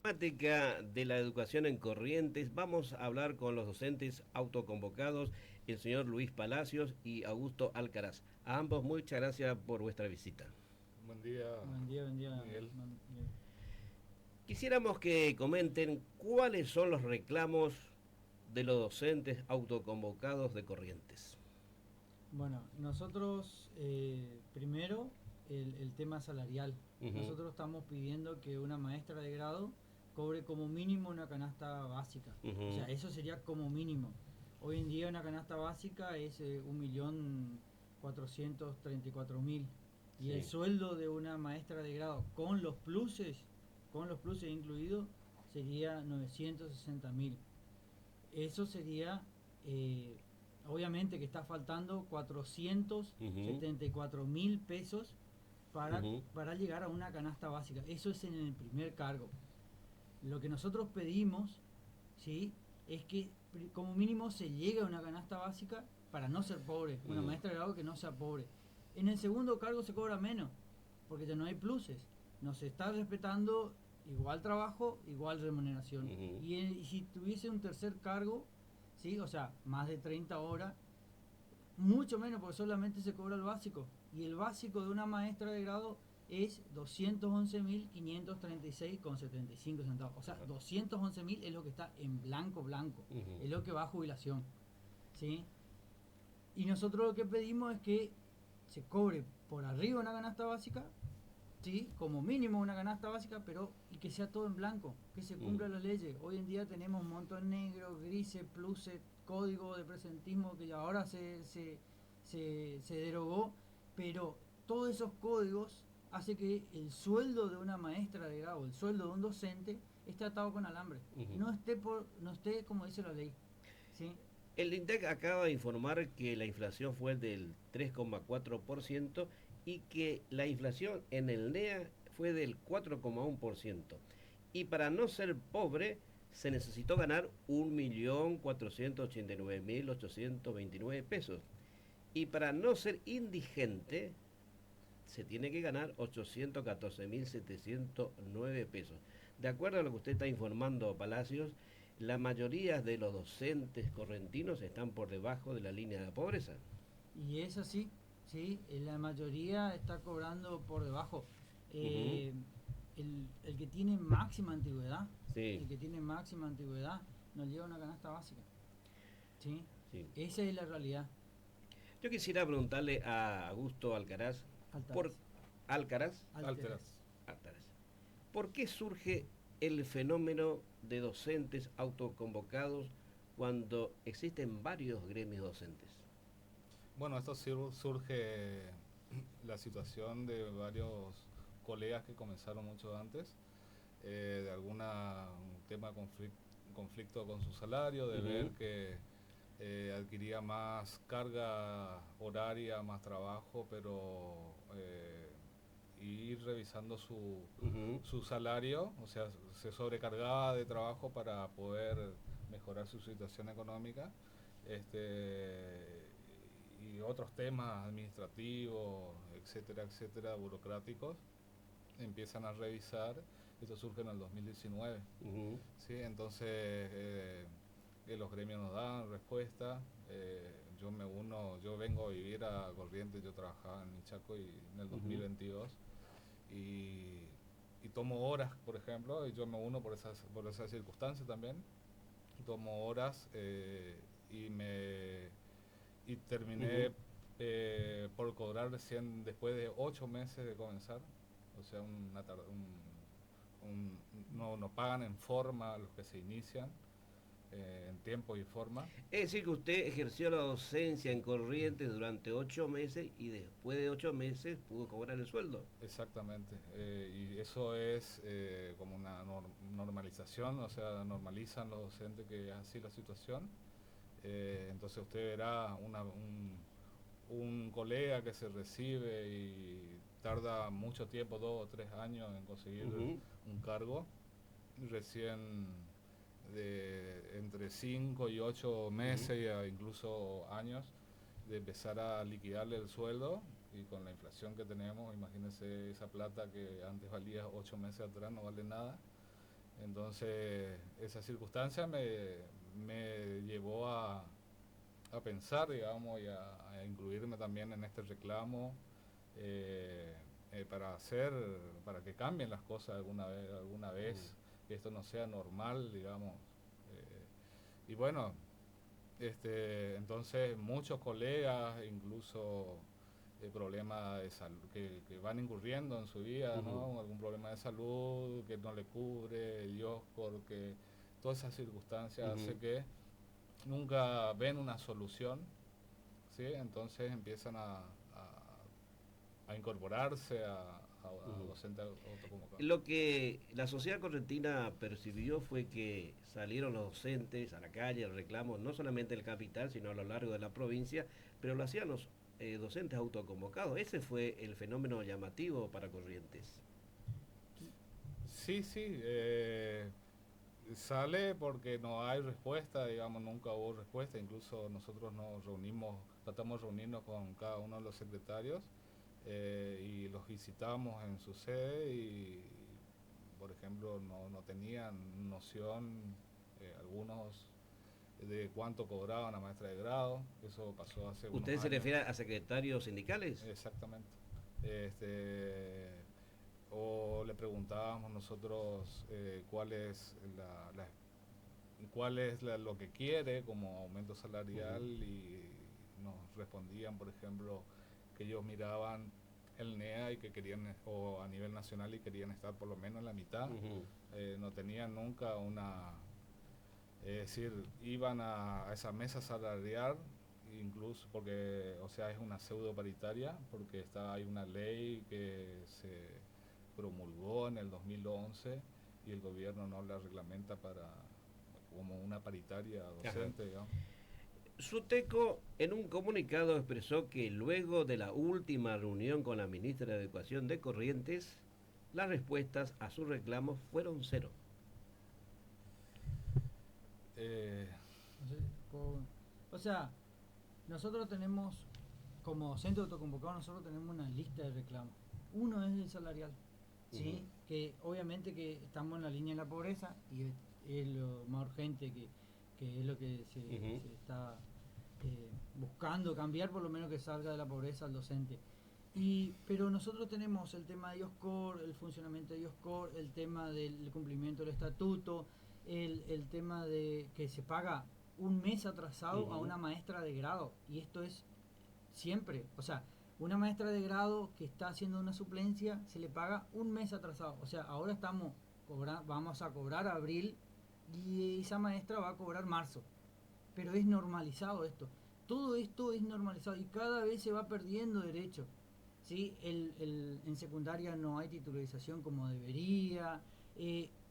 Temática de la educación en Corrientes, vamos a hablar con los docentes autoconvocados, el señor Luis Palacios y Augusto Alcaraz. A ambos muchas gracias por vuestra visita. Buen día, Miguel. Miguel. Quisiéramos que comenten cuáles son los reclamos de los docentes autoconvocados de Corrientes. Bueno, nosotros primero el tema salarial. Ujú. Nosotros estamos pidiendo que una maestra de grado cobre como mínimo una canasta básica. O Ujú. sea, eso sería como mínimo. Hoy en día una canasta básica es 1.434.000 y el Sí. sueldo de una maestra de grado con los pluses incluidos, sería 960.000. Eso sería, eh, obviamente que está faltando cuatrocientos Ujú. setenta y cuatro mil pesos para, Ujú. para llegar a una canasta básica. Eso es en el primer cargo. Lo que nosotros pedimos, ¿sí?, es que como mínimo se llegue a una canasta básica para no ser pobre, una Mm. maestra de grado que no sea pobre. En el segundo cargo se cobra menos, porque ya no hay pluses. No se está respetando igual trabajo, igual remuneración. Ujú. Y si tuviese un tercer cargo, ¿sí?, o sea, más de 30 horas, mucho menos, porque solamente se cobra el básico. Y el básico de una maestra de grado es 211.536,75 centavos. O sea, Ajá. 211.000 es lo que está en blanco, blanco. Ujú. Es lo que va a jubilación. ¿Sí? Y nosotros lo que pedimos es que se cobre por arriba una canasta básica, ¿sí?, como mínimo una canasta básica, pero y que sea todo en blanco, que se Mm. cumplan las leyes. Hoy en día tenemos un montón negro, grises, pluses, código de presentismo que ya ahora se derogó, pero todos esos códigos hace que el sueldo de una maestra de grado, el sueldo de un docente, esté atado con alambre, Ujú. no esté como dice la ley, ¿sí? El INDEC acaba de informar que la inflación fue del 3,4% y que la inflación en el NEA fue del 4,1%. Y para no ser pobre se necesitó ganar 1.489.829 pesos. Y para no ser indigente se tiene que ganar 814.709 pesos. De acuerdo a lo que usted está informando, Palacios, la mayoría de los docentes correntinos están por debajo de la línea de pobreza. Y es así, ¿sí? La mayoría está cobrando por debajo. Ujú. Eh, el que tiene máxima antigüedad, Sí, el que tiene máxima antigüedad, no lleva una canasta básica, ¿sí? sí. Esa es la realidad. Yo quisiera preguntarle a Augusto Alcaraz, por Altaraz, Alcaraz, Alteraz. Alcaraz, ¿por qué surge el fenómeno de docentes autoconvocados cuando existen varios gremios docentes? Bueno, esto surge la situación de varios colegas que comenzaron mucho antes, de alguna un tema conflicto con su salario, de ver Ujú. que adquiría más carga horaria, más trabajo, pero ir revisando Ujú. su salario, o sea, se sobrecargaba de trabajo para poder mejorar su situación económica, este, y otros temas administrativos, etcétera, etcétera, burocráticos, empiezan a revisar. Esto surge en el 2019. Ujú. ¿Sí? Entonces, que los gremios nos dan respuesta. Yo me uno, yo vengo a vivir a Corrientes, yo trabajaba en Chaco y en el Ujú. 2022 y, y tomo horas, por ejemplo, y yo me uno por esas circunstancias también. Tomo horas y Ujú. terminé por cobrar recién después de 8 meses de comenzar. O sea, no pagan en forma los que se inician, en tiempo y forma. Es decir, que usted ejerció la docencia en Corrientes durante 8 meses y después de 8 meses pudo cobrar el sueldo. Exactamente. Y eso es como una normalización, o sea, normalizan los docentes que es así la situación. Entonces usted verá un colega que se recibe y tarda mucho tiempo, 2 o 3 años en conseguir Ujú. un cargo, recién de entre 5 y 8 Ujú. meses e incluso años de empezar a liquidarle el sueldo, y con la inflación que tenemos, imagínense esa plata que antes valía 8 meses atrás, no vale nada. Entonces, esa circunstancia me llevó a pensar, digamos, y a incluirme también en este reclamo para que cambien las cosas alguna vez, que esto no sea normal, digamos. Y bueno, entonces muchos colegas, incluso problemas de salud que van incurriendo en su vida, ¿no? Algún problema de salud que no le cubre, el IOSCOR, que todas esas circunstancias hace que nunca ven una solución, ¿sí? Entonces empiezan a incorporarse a docentes autoconvocados. Lo que la sociedad correntina percibió fue que salieron los docentes a la calle, al reclamo, no solamente en el capital, sino a lo largo de la provincia, pero lo hacían los docentes autoconvocados. Ese fue el fenómeno llamativo para Corrientes. Sí, sale porque no hay respuesta, digamos, nunca hubo respuesta. Incluso nosotros tratamos de reunirnos con cada uno de los secretarios y los visitamos en su sede y, por ejemplo, no tenían noción algunos de cuánto cobraba una maestra de grado. Eso pasó hace unos ¿Usted años. se refiere a secretarios sindicales? Exactamente. O le preguntábamos nosotros cuál es lo que quiere como aumento salarial y nos respondían, por ejemplo, que ellos miraban el NEA y que querían, o a nivel nacional, y querían estar por lo menos en la mitad. No tenían nunca es decir, iban a esa mesa salarial, incluso porque, o sea, es una pseudo paritaria, porque hay una ley que se promulgó en el 2011 y el gobierno no la reglamenta como una paritaria docente, digamos. SUTECO en un comunicado expresó que luego de la última reunión con la ministra de Educación de Corrientes, las respuestas a sus reclamos fueron cero. O sea, nosotros tenemos, como centro autoconvocado, nosotros tenemos una lista de reclamos. Uno es el salarial, ¿sí? Que obviamente que estamos en la línea de la pobreza y es lo más urgente que es lo que se está buscando cambiar, por lo menos que salga de la pobreza al docente. Pero nosotros tenemos el tema de IOSCOR, el funcionamiento de IOSCOR, el tema del cumplimiento del estatuto, el tema de que se paga un mes atrasado a una maestra de grado, y esto es siempre, o sea, una maestra de grado que está haciendo una suplencia se le paga un mes atrasado, o sea, ahora vamos a cobrar abril y esa maestra va a cobrar marzo, pero es normalizado esto, todo esto es normalizado y cada vez se va perdiendo derecho. ¿Sí? En secundaria no hay titularización como debería,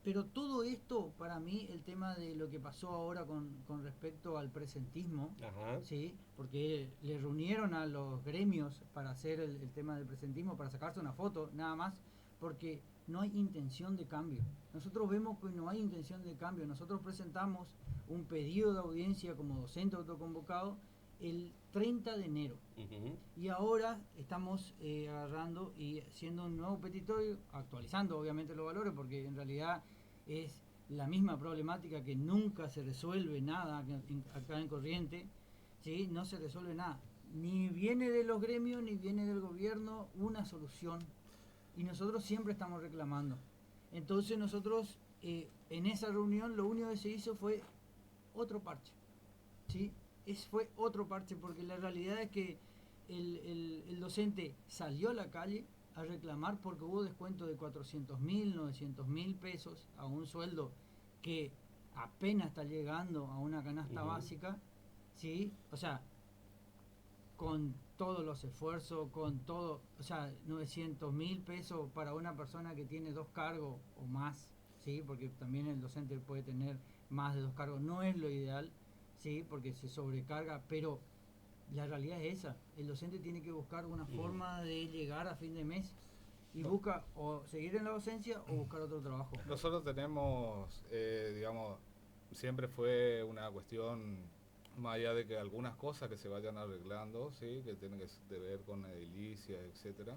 pero todo esto, para mí, el tema de lo que pasó ahora con respecto al presentismo, ¿sí? Porque le reunieron a los gremios para hacer el tema del presentismo, para sacarse una foto, nada más, porque no hay intención de cambio. Nosotros vemos que no hay intención de cambio. Nosotros presentamos un pedido de audiencia como docente autoconvocado el 30 de enero. Y ahora estamos agarrando y haciendo un nuevo petitorio, actualizando obviamente los valores, porque en realidad es la misma problemática que nunca se resuelve nada acá en Corrientes, ¿sí? No se resuelve nada. Ni viene de los gremios, ni viene del gobierno una solución. Y nosotros siempre estamos reclamando. Entonces nosotros en esa reunión lo único que se hizo fue otro parche, ¿sí? Fue otro parche, porque la realidad es que el docente salió a la calle a reclamar porque hubo descuento de 400.000, 900.000 pesos a un sueldo que apenas está llegando a una canasta básica, ¿sí? O sea, con todos los esfuerzos, con todo, o sea, 900.000 pesos para una persona que tiene 2 cargos o más, ¿sí? Porque también el docente puede tener más de 2 cargos, no es lo ideal, ¿sí? Porque se sobrecarga, pero la realidad es esa, el docente tiene que buscar una forma de llegar a fin de mes y busca o seguir en la docencia o buscar otro trabajo. Nosotros tenemos, digamos, siempre fue una cuestión, más allá de que algunas cosas que se vayan arreglando, ¿sí? Que tienen que ver con edilicias, etcétera,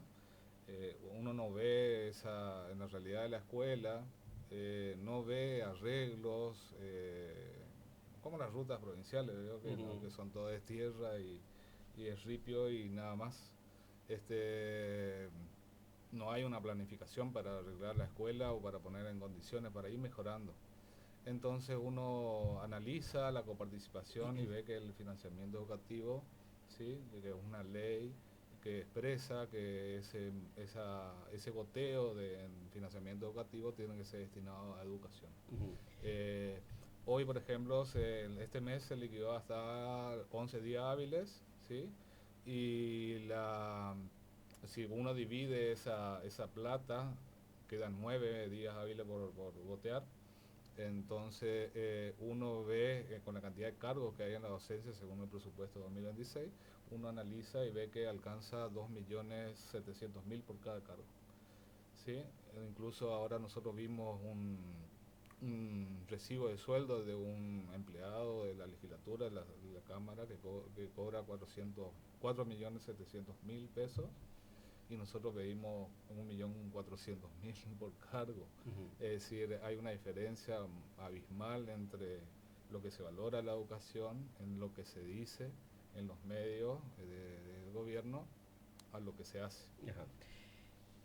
uno no ve en la realidad de la escuela, no ve arreglos, como las rutas provinciales, ¿no? Que son todas tierra y es ripio y nada más. No hay una planificación para arreglar la escuela o para poner en condiciones para ir mejorando. Entonces uno analiza la coparticipación y ve que el financiamiento educativo, ¿sí?, que es una ley que expresa que ese goteo de financiamiento educativo tiene que ser destinado a educación. Hoy, por ejemplo, este mes se liquidó hasta 11 días hábiles, ¿sí? Y si uno divide esa plata, quedan 9 días hábiles por gotear. Entonces uno ve con la cantidad de cargos que hay en la docencia según el presupuesto 2026, uno analiza y ve que alcanza 2.700.000 por cada cargo, ¿sí? Incluso ahora nosotros vimos un recibo de sueldo de un empleado de la legislatura, de la Cámara, que cobra 4.700.000 pesos, y nosotros pedimos 1.400.000 por cargo. Es decir, hay una diferencia abismal entre lo que se valora la educación, en lo que se dice en los medios del gobierno, a lo que se hace. Ajá.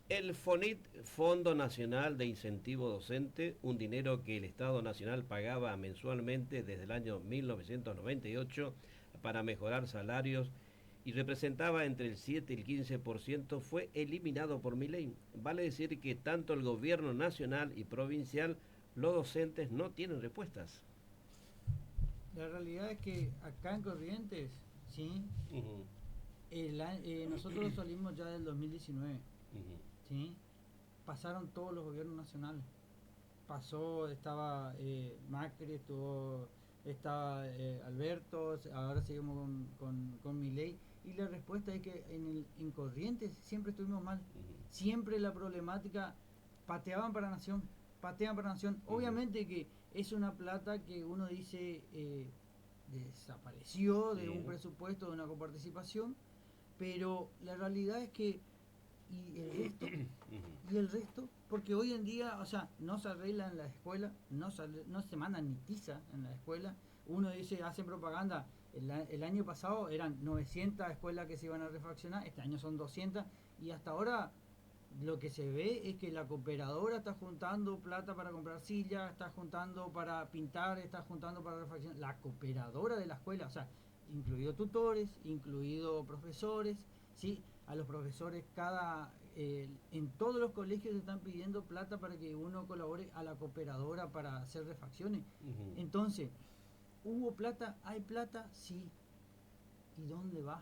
El FONIT, Fondo Nacional de Incentivo Docente, un dinero que el Estado Nacional pagaba mensualmente desde el año 1998 para mejorar salarios y representaba entre el 7 y el 15%, fue eliminado por Milei. Vale decir que tanto el gobierno nacional y provincial, los docentes no tienen respuestas. La realidad es que acá en Corrientes, ¿sí? Nosotros salimos ya del 2019, ¿sí? Pasaron todos los gobiernos nacionales. Estaba Macri, estaba Alberto, ahora seguimos con Milei. Y la respuesta es que en Corrientes siempre estuvimos mal. Siempre la problemática, pateaban para Nación. Obviamente que es una plata que uno dice desapareció de un presupuesto, de una coparticipación, pero la realidad es que y el resto, porque hoy en día, o sea, no se arregla en la escuela, no se manda ni tiza en la escuela. Uno dice, hace propaganda, el año pasado eran 900 escuelas que se iban a refaccionar, este año son 200, y hasta ahora lo que se ve es que la cooperadora está juntando plata para comprar sillas, está juntando para pintar, está juntando para refaccionar. La cooperadora de la escuela, o sea, incluido tutores, incluido profesores, ¿sí? A los profesores en todos los colegios están pidiendo plata para que uno colabore a la cooperadora para hacer refacciones. Entonces, ¿hubo plata? ¿Hay plata? Sí. ¿Y dónde va?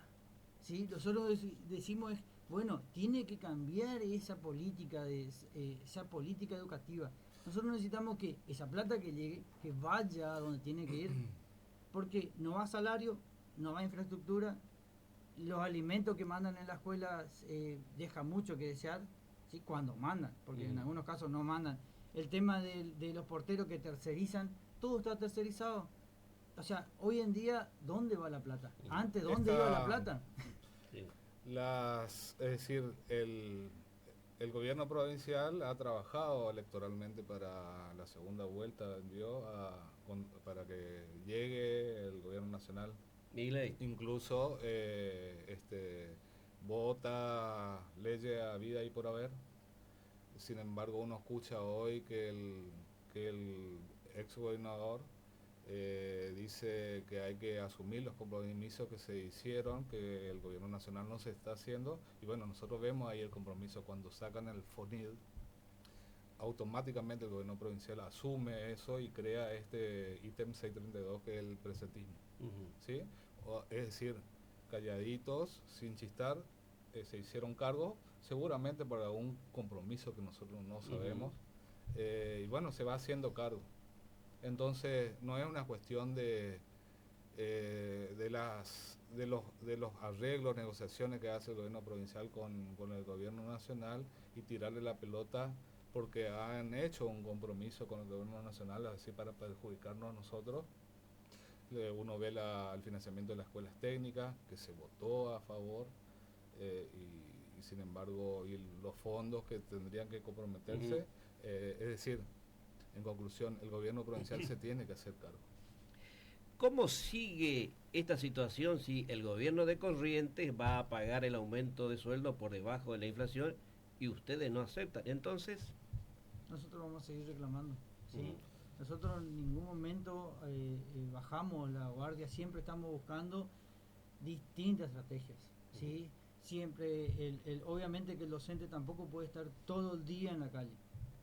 ¿Sí? Nosotros decimos, bueno, tiene que cambiar esa política educativa. Nosotros necesitamos que esa plata que llegue, que vaya a donde tiene que ir, porque no va salario, no va infraestructura, los alimentos que mandan en la escuela dejan mucho que desear, ¿sí? Cuando mandan, porque en algunos casos no mandan. El tema de los porteros que tercerizan, todo está tercerizado. O sea, hoy en día, ¿dónde va la plata? Antes, ¿dónde iba la plata? Es decir, el gobierno provincial ha trabajado electoralmente para la segunda vuelta, para que llegue el gobierno nacional. Milei. Incluso vota leyes a vida y por haber. Sin embargo, uno escucha hoy que el ex gobernador dice que hay que asumir los compromisos que se hicieron, que el gobierno nacional no se está haciendo. Y bueno, nosotros vemos ahí el compromiso cuando sacan el FONID. Automáticamente el gobierno provincial asume eso y crea este ítem 632 que es el presentismo. ¿Sí? Es decir, calladitos, sin chistar, se hicieron cargo, seguramente por algún compromiso que nosotros no sabemos, y bueno, se va haciendo cargo. Entonces, no es una cuestión de los arreglos, negociaciones que hace el gobierno provincial con el gobierno nacional y tirarle la pelota porque han hecho un compromiso con el gobierno nacional, así para perjudicarnos a nosotros. Uno ve el financiamiento de las escuelas técnicas, que se votó a favor, y sin embargo, y los fondos que tendrían que comprometerse, es decir, en conclusión, el gobierno provincial se tiene que hacer cargo. ¿Cómo sigue esta situación si el gobierno de Corrientes va a pagar el aumento de sueldo por debajo de la inflación y ustedes no aceptan? Entonces, nosotros vamos a seguir reclamando, ¿sí? Ujú. Nosotros en ningún momento bajamos la guardia, siempre estamos buscando distintas estrategias, ¿sí? Siempre, obviamente que el docente tampoco puede estar todo el día en la calle,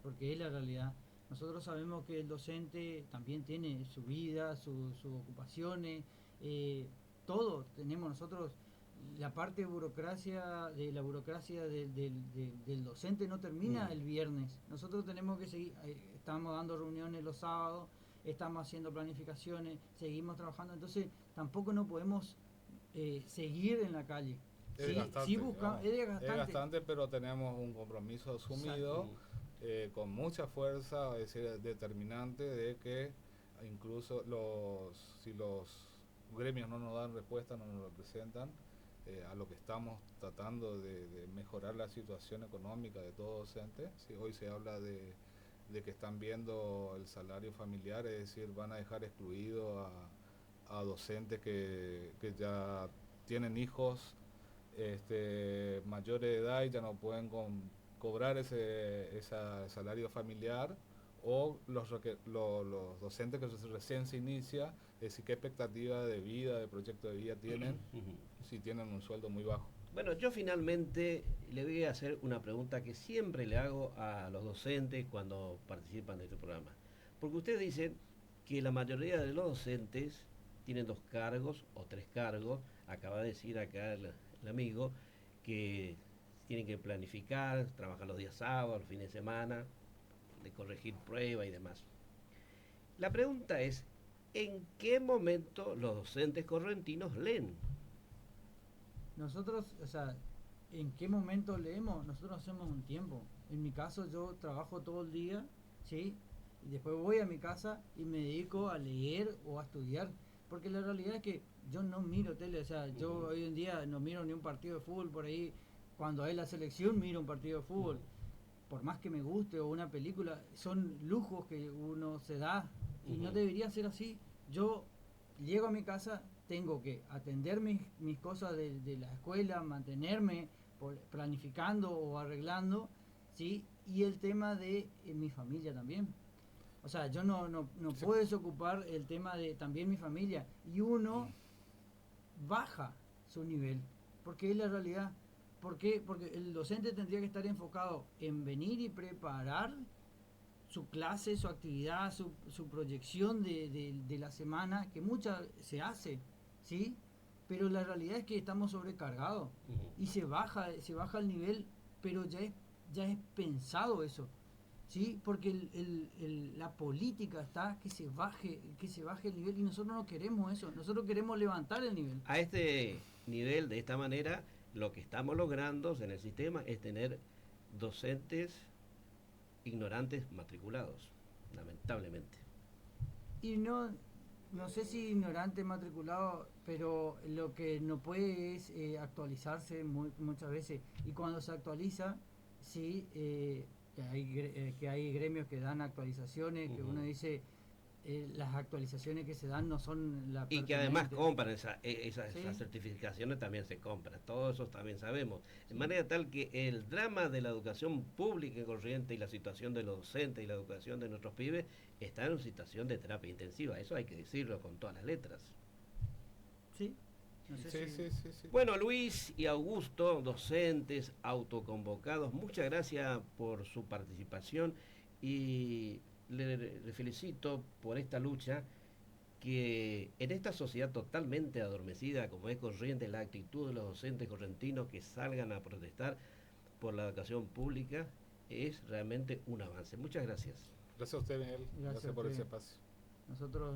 porque es la realidad. Nosotros sabemos que el docente también tiene su vida, sus ocupaciones, todo tenemos nosotros. La parte de la burocracia del docente no termina el viernes. Nosotros tenemos que seguir, estamos dando reuniones los sábados, estamos haciendo planificaciones, seguimos trabajando, entonces tampoco no podemos seguir en la calle. Es Sí, desgastante, sí busca, es desgastante. es bastante, pero tenemos un compromiso asumido con mucha fuerza, es decir, determinante de que incluso si los gremios no nos dan respuesta, no nos representan, a lo que estamos tratando de mejorar la situación económica de todo docente. Si hoy se habla de que están viendo el salario familiar, es decir, van a dejar excluido a docentes que ya tienen hijos mayores de edad y ya no pueden cobrar ese salario familiar, o los docentes que recién se inicia, es decir, qué expectativa de vida, de proyecto de vida tienen si tienen un sueldo muy bajo. Bueno, yo finalmente le voy a hacer una pregunta que siempre le hago a los docentes cuando participan de este programa. Porque ustedes dicen que la mayoría de los docentes tienen 2 cargos o 3 cargos. Acaba de decir acá el amigo que tienen que planificar, trabajar los días sábados, los fines de semana, de corregir pruebas y demás. La pregunta es, ¿en qué momento los docentes correntinos leen? Nosotros, o sea, ¿en qué momento leemos? Nosotros hacemos un tiempo. En mi caso yo trabajo todo el día, ¿sí? Y después voy a mi casa y me dedico a leer o a estudiar. Porque la realidad es que yo no miro tele, o sea, yo hoy en día no miro ni un partido de fútbol por ahí. Cuando hay la selección miro un partido de fútbol. Por más que me guste o una película, son lujos que uno se da y no debería ser así. Yo llego a mi casa, tengo que atender mis cosas de la escuela, mantenerme planificando o arreglando, ¿sí? Y el tema de mi familia también. O sea, yo no Sí. puedo desocupar el tema de también mi familia. Y uno baja su nivel, porque es la realidad. ¿Por qué? Porque el docente tendría que estar enfocado en venir y preparar su clase, su actividad, su proyección de la semana, que mucha se hace, ¿sí? Pero la realidad es que estamos sobrecargados y se baja el nivel, pero ya es pensado eso, ¿sí? Porque la política está que se baje el nivel y nosotros no queremos eso, nosotros queremos levantar el nivel. A este nivel, de esta manera, lo que estamos logrando en el sistema es tener docentes ignorantes matriculados, lamentablemente. Y no sé si ignorante matriculado, pero lo que no puede es actualizarse muchas veces. Y cuando se actualiza, sí, que hay gremios que dan actualizaciones, que uno dice, las actualizaciones que se dan no son la Y que además pertinente. compran Sí. esas certificaciones, también se compran, todo eso también sabemos. De manera tal que el drama de la educación pública en Corrientes y la situación de los docentes y la educación de nuestros pibes está en una situación de terapia intensiva, eso hay que decirlo con todas las letras. Sí, no sé Sí. Bueno, Luis y Augusto, docentes autoconvocados, muchas gracias por su participación y le felicito por esta lucha que en esta sociedad totalmente adormecida como es Corrientes, la actitud de los docentes correntinos que salgan a protestar por la educación pública es realmente un avance. Muchas gracias. Gracias a usted, Miguel. Gracias por ese espacio. nosotros